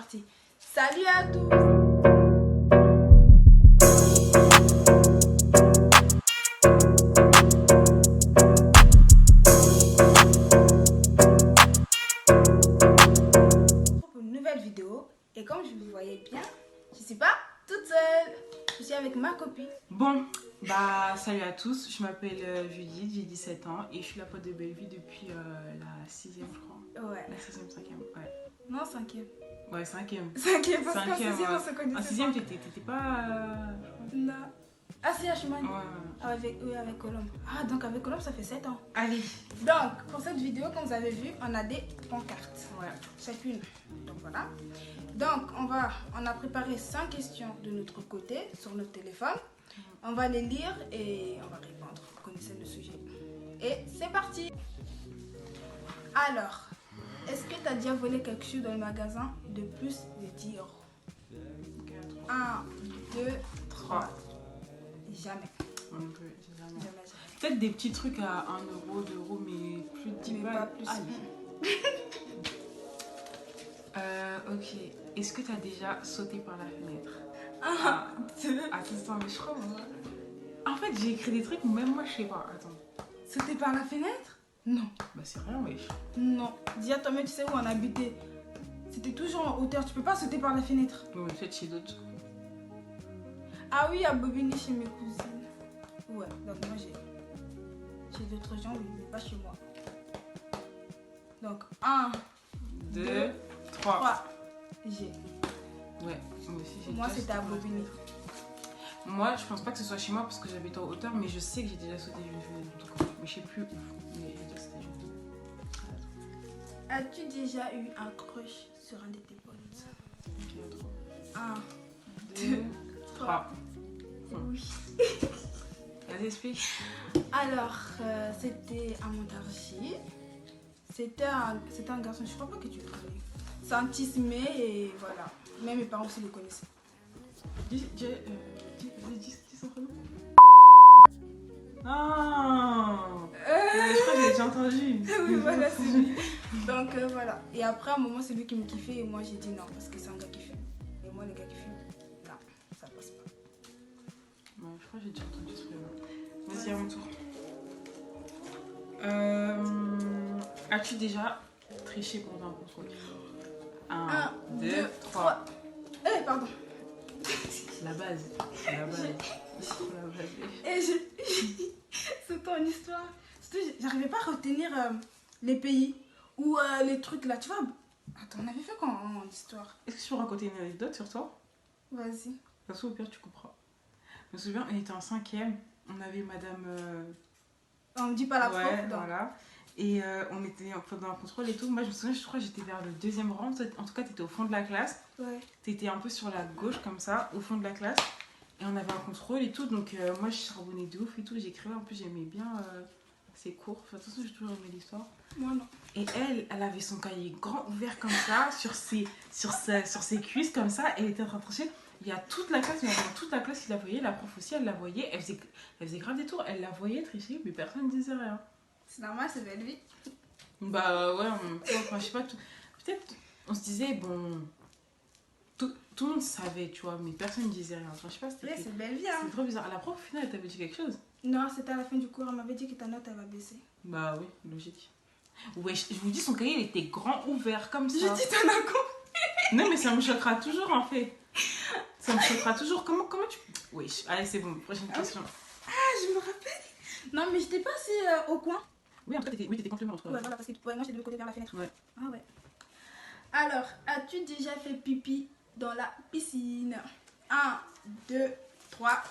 parti. Salut à tous. Pour une nouvelle vidéo. Et comme je vous voyais bien, je ne suis pas toute seule. Je suis avec ma copine. Bon, bah salut à tous, je m'appelle Judith, j'ai 17 ans et je suis la pote de Bellevue depuis la 6e je crois. Ouais. La 6e, 5e, ouais. Non, 5e. Ouais, 5e. 5e, parce qu'en 6e, ouais. on se connaissait. En 6e, t'étais pas... Non. Ah si, à Chemin. Ouais. Oui, avec Colombe. Ah, donc avec Colombe, ça fait 7 ans. Allez. Donc, pour cette vidéo, comme vous avez vu, on a des pancartes. Ouais. Chacune. Donc voilà. Donc, on a préparé 5 questions de notre côté sur notre téléphone. On va les lire et on va répondre. Vous connaissez le sujet. Et c'est parti. Alors, est-ce que tu as déjà volé quelque chose dans le magasin de plus de 10 euros? 1, 2, 3. Jamais. Jamais. Jamais. Peut-être des petits trucs à 1 euro, 2 euros, mais plus de 10 Mais balles. pas plus. Ok. Est-ce que tu as déjà sauté par la fenêtre? 1, 2. Attends, mais je crois, moi... En fait, j'ai écrit des trucs, même moi, je sais pas. Attends. Sauter par la fenêtre? Non. Bah, c'est rien, wesh. Non. Dis à toi-même, tu sais où on habitait. C'était toujours en hauteur. Tu peux pas sauter par la fenêtre. Ouais, mais peut-être chez d'autres. Ah oui, à Bobigny chez mes cousines. Ouais, donc moi j'ai d'autres gens, mais pas chez moi. Donc 1, 2, 3. 3. J'ai. Ouais, moi aussi j'ai Moi déjà c'était à sauté par la Bobigny. fenêtre. Moi, je pense pas que ce soit chez moi parce que j'habite en hauteur, mais je sais que j'ai déjà sauté mais je sais plus où. Mais j'ai déjà sauté As-tu déjà eu un crush sur un de tes potes? 1, 2, 3. Oui. Vas-y, explique. Alors, c'était à Montargis. C'était un garçon, je crois pas que tu le connais. C'est un tismé et voilà. Même mes parents aussi le connaissaient. Dis son prénom. Non, je crois que j'ai déjà entendu. Oui, voilà, c'est lui. Donc voilà. Et après, à un moment, c'est lui qui me kiffait et moi j'ai dit non parce que c'est un gars qui fume. Et moi, les gars qui fument, non, ça passe pas. Ouais, je crois que j'ai déjà entendu ce prénom. Vas-y, à mon tour. As-tu déjà triché pendant un contrôle? 1, 2, 3. Pardon. C'est la base. C'est la base. C'est la base. Et c'est ton histoire. Surtout, j'arrivais pas à retenir les pays ou les trucs là. Tu vois, attends, on avait fait quoi en histoire? Est-ce que tu peux raconter une anecdote sur toi? Vas-y. Parce qu'au pire, tu comprends. Je me souviens, on était en 5e. On avait madame... On me dit pas la prof. Ouais, donc. voilà. Et on était dans un contrôle et tout. Moi, je me souviens, je crois que j'étais vers le 2e rang. En tout cas, t'étais au fond de la classe. Ouais. T'étais un peu sur la gauche, comme ça, au fond de la classe. Et on avait un contrôle et tout. Donc, moi, je charbonnais de ouf et tout. J'écrivais. En plus, j'aimais bien ses cours. Enfin, de toute façon, j'ai toujours aimé l'histoire. Moi, non. Et elle avait son cahier grand ouvert comme ça, sur ses cuisses, comme ça. Elle était en train de tricher. Il y a toute la classe, toute la classe qui la voyait. La prof aussi, elle la voyait. Elle faisait grave des tours. Elle la voyait tricher, mais personne ne disait rien. C'est normal, c'est belle vie. Bah ouais, enfin, je sais pas, peut-être on se disait, bon, tout le monde savait, tu vois, mais personne ne disait rien. Enfin, je sais pas, Ouais, c'est belle vie, hein. c'est trop bizarre. La prof, au final, elle t'avait dit quelque chose? Non, c'était à la fin du cours. Elle m'avait dit que ta note, elle va baisser. Bah oui, logique. Ouais, je vous dis, son cahier, il était grand ouvert, comme ça. J'ai dit, t'en as quoi? Non, mais ça me choquera toujours, en fait. Ça me choquera toujours. Comment tu... Oui, allez, c'est bon, prochaine question. Ah, je me rappelle. Non, mais j'étais pas assis au coin. Oui, en tout cas, t'étais complètement entre... Ouais, voilà, parce que moi, j'étais de l'autre côté vers la fenêtre. Ouais. Ah ouais. Alors, as-tu déjà fait pipi dans la piscine? 1, 2, 3.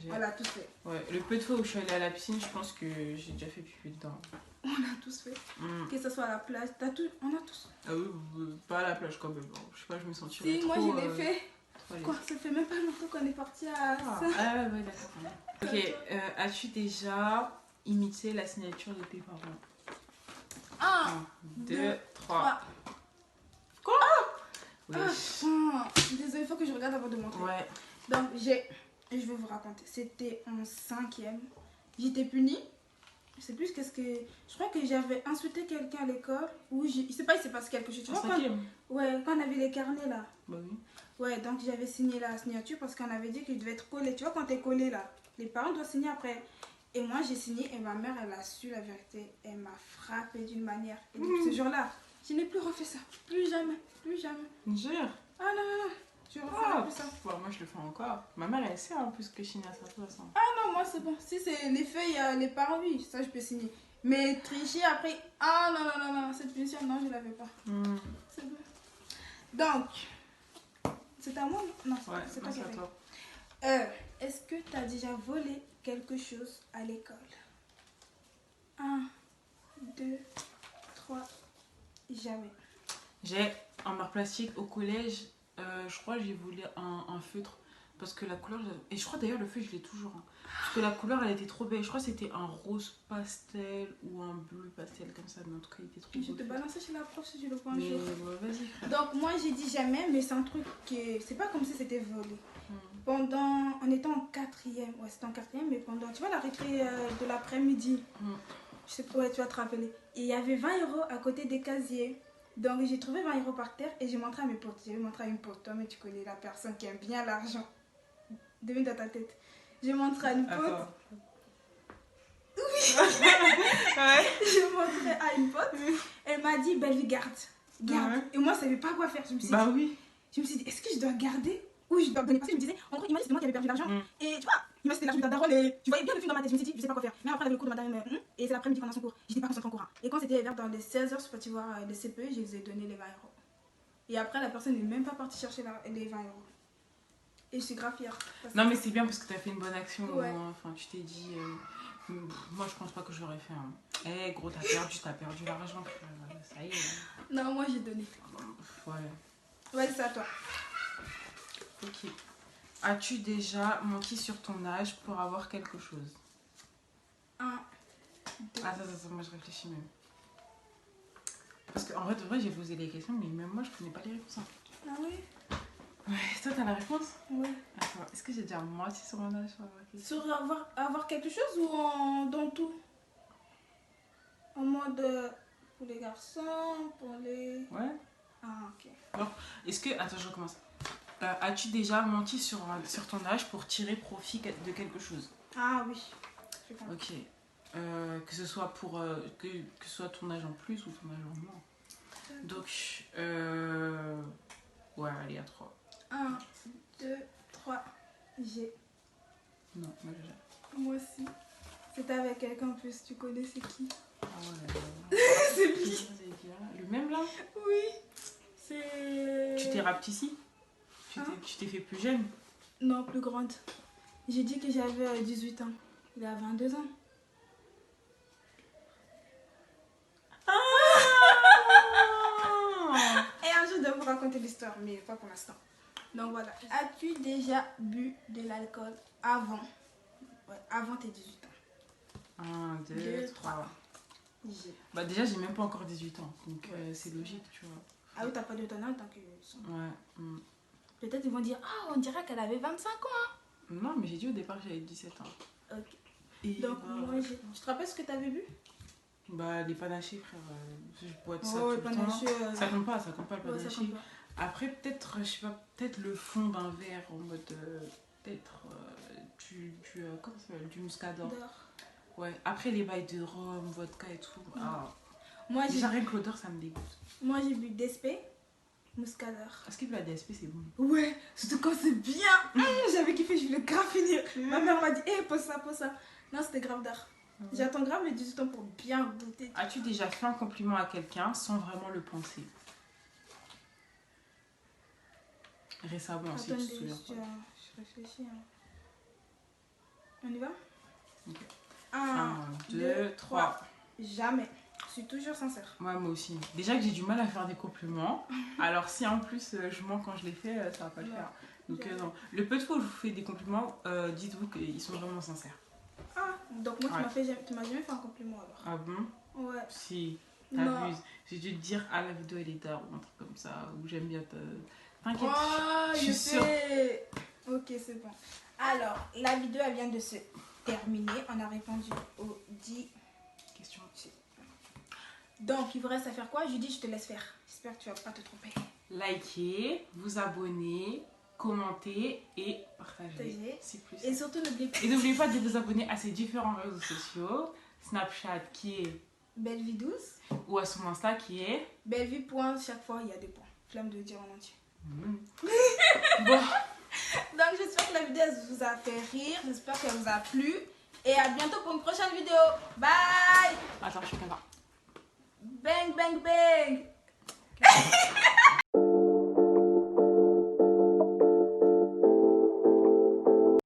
Voilà, tous fait. Ouais, le peu de fois où je suis allée à la piscine, je pense que j'ai déjà fait pipi dedans. On a tous fait. Que ce soit à la plage, on a tous. Ah oui, pas à la plage quand même. Je sais pas, je me sentirais Si, trop... moi je l'ai fait. Trop à l'aise. Quoi, ça fait même pas longtemps qu'on est parti à ça. Ah ouais, d'accord. Ok, as-tu déjà imité la signature de tes parents? 1, 2, 3. Quoi? Oui. Ah, putain. Désolée, il faut que je regarde avant de montrer. Ouais. Donc, je vais vous raconter. C'était en 5e. J'étais punie. Je sais plus qu'est-ce que... Je crois que j'avais insulté quelqu'un à l'école. Ou je sais pas, il s'est passé quelque chose. Tu En vois, cinquième. ouais, quand on avait les carnets là. Bah oui. Ouais, donc j'avais signé la signature parce qu'on avait dit qu'il devait être collé. Tu vois, quand t'es collé là, les parents doivent signer après. Et moi, j'ai signé et ma mère, elle a su la vérité. Elle m'a frappé d'une manière. Et depuis ce jour-là, je n'ai plus refait ça. Plus jamais. Plus jamais. Jure. Ah non, non, non. Je ne referai plus ça. Bon, moi je le fais encore. Ma mère elle sait en plus que je signe à sa place. Hein. Ah non, moi c'est bon. Si c'est les feuilles, les parents, oui, ça je peux signer. Mais tricher après, ah non, non, non, non, cette punition, non, je ne l'avais pas. C'est bon. Donc, c'est à moi? Non, Ouais, c'est toi qui c'est à as toi. Est-ce que tu as déjà volé quelque chose à l'école? 1, 2, 3, jamais. J'ai un art plastique au collège. Je crois que j'ai volé un feutre. Parce que la couleur. Et je crois d'ailleurs le feutre je l'ai toujours. Hein. Parce que la couleur elle était trop belle. Je crois que c'était un rose pastel ou un bleu pastel comme ça. Mais en tout cas il était trop beau. Je te balancer chez la prof si tu le prends un Mais jour. ouais, vas-y frère. Donc moi j'ai dit jamais, mais c'est un truc que c'est pas comme si c'était volé. Pendant, on était en quatrième, ouais c'était en quatrième, mais pendant, tu vois la récré de l'après-midi, je sais pas, ouais tu vas te rappeler. Et il y avait 20 € à côté des casiers. Donc j'ai trouvé 20 € par terre et j'ai montré à mes potes. J'ai montré à une pote, toi mais tu connais la personne qui aime bien l'argent. Devine dans ta tête. J'ai montré à une pote. Attends. Ouais. J'ai montré à une pote. Elle m'a dit, ben lui garde. Garde. Ouais. Et moi je savais pas quoi faire. Je me suis Bah dit, oui. est-ce que je dois garder ou je dois donner? Parce que je me disais, en gros, il m'a dit c'était moi qui avais perdu l'argent. Et tu vois, il m'a dit c'était l'argent de ta daronne et tu voyais bien le film dans ma tête. Je me suis dit, je sais pas quoi faire. Mais après, avec le cours de madame, et c'est l'après-midi pendant son cours, j'étais pas concentrée en cours. Et quand c'était vers dans les 16h, je peux tu voir les CPE, je les ai donné les 20 €. Et après, la personne n'est même pas partie chercher les 20 €. Et je suis grave fière. Non mais c'est bien parce que t'as fait une bonne action. Ouais. Enfin tu t'es dit. Moi je pense pas que je l'aurais fait. Hein. Eh gros t'as perdu l'argent. Ça y est. Hein. Non, moi j'ai donné. Ouais. Ouais, c'est à toi. Ok. As-tu déjà menti sur ton âge pour avoir quelque chose? 1, 2. Attends, moi je réfléchis même. Parce qu'en vrai, de vrai, j'ai posé les questions, mais même moi je connais pas les réponses. Hein. Ah oui? Ouais, toi t'as la réponse? Ouais. Attends, est-ce que j'ai déjà menti sur mon âge pour avoir quelque chose? Sur avoir quelque chose ou dans tout? En mode pour les garçons, pour les... Ouais. Ah, ok. Alors, est-ce que. Attends, je recommence. As-tu déjà menti sur ton âge pour tirer profit de quelque chose? Ah oui. Je comprends. Ok. Que ce soit pour que ce soit ton âge en plus ou ton âge en moins. Donc, ouais, allez, à 3. 1, 2, 3. J'ai. Non, moi j'ai. Moi aussi. C'était avec quelqu'un en plus, tu connais c'est qui? Ah ouais. C'est lui. Le même là? Oui. C'est... Tu t'es rapetissé? Tu t'es fait plus jeune? Non, plus grande. J'ai dit que j'avais 18 ans. Il a 22 ans. Et un jour, je dois vous raconter l'histoire, mais pas pour l'instant. Donc voilà. As-tu déjà bu de l'alcool avant? Ouais, avant tes 18 ans. 1, 2, 3. J'ai. Bah déjà j'ai même pas encore 18 ans, donc c'est logique, tu vois. Ah oui, t'as pas de ton âge, donc ils sont... Ouais. Peut-être ils vont dire, ah, on dirait qu'elle avait 25 ans. Non, mais j'ai dit au départ que j'avais 17 ans. Ok. Et Donc bah, moi, tu te rappelles ce que t'avais bu? bah les panachés, frère, je bois de ça Oh, tout le le temps. panaché, Ça compte pas le ouais, ça panaché. compte pas. Après peut-être, je sais pas, peut-être le fond d'un verre en mode, peut-être comment ça s'appelle, du muscador. D'or. Ouais, après les bails de rhum, vodka et tout. Ah. Moi, Déjà rien que l'odeur ça me dégoûte. Moi, j'ai bu DSP, muscador. Est-ce que la DSP c'est bon? Ouais, surtout quand c'est bien. J'avais kiffé, je voulais grave finir. Ma mère m'a dit, pose ça, pose ça. Non, c'était grave d'art. J'attends grave les 18 ans pour bien goûter. As-tu déjà fait un compliment à quelqu'un sans vraiment le penser? Récemment, si tu te Attendez, souviens pas. je réfléchis. Hein. On y va? Ok. 1, 2, 3. Jamais. Je suis toujours sincère. Moi aussi. Déjà que j'ai du mal à faire des compliments. Alors si en plus je mens quand je les fais, ça va pas le faire. Donc non. Le peu de fois où je vous fais des compliments, dites-vous qu'ils sont vraiment sincères. Ah, donc moi Ouais. tu m'as jamais fait un compliment alors. Ah bon? Ouais. Si, Non. t'abuses. J'ai dû te dire, ah la vidéo elle est tard ou un truc comme ça, ou j'aime bien te... T'inquiète, Oh, je suis sûre. Ok, c'est bon. Alors, la vidéo elle vient de se terminer. On a répondu aux 10 question. Donc, il vous reste à faire quoi? Judith, je te laisse faire. J'espère que tu vas pas te tromper. Likez, vous abonner, commenter et partager. Partager. C'est plus. Et surtout, n'oubliez pas Et n'oubliez pas de vous abonner à ces différents réseaux sociaux. Snapchat qui est, Belle vie douce. ou à son Insta qui est. Belle vie, point. Chaque fois, il y a des points. Flemme de le dire en entier. Bon, Donc, j'espère que la vidéo elle vous a fait rire. J'espère qu'elle vous a plu. Et à bientôt pour une prochaine vidéo. Bye! attends, je suis pas là. Bang, bang, bang!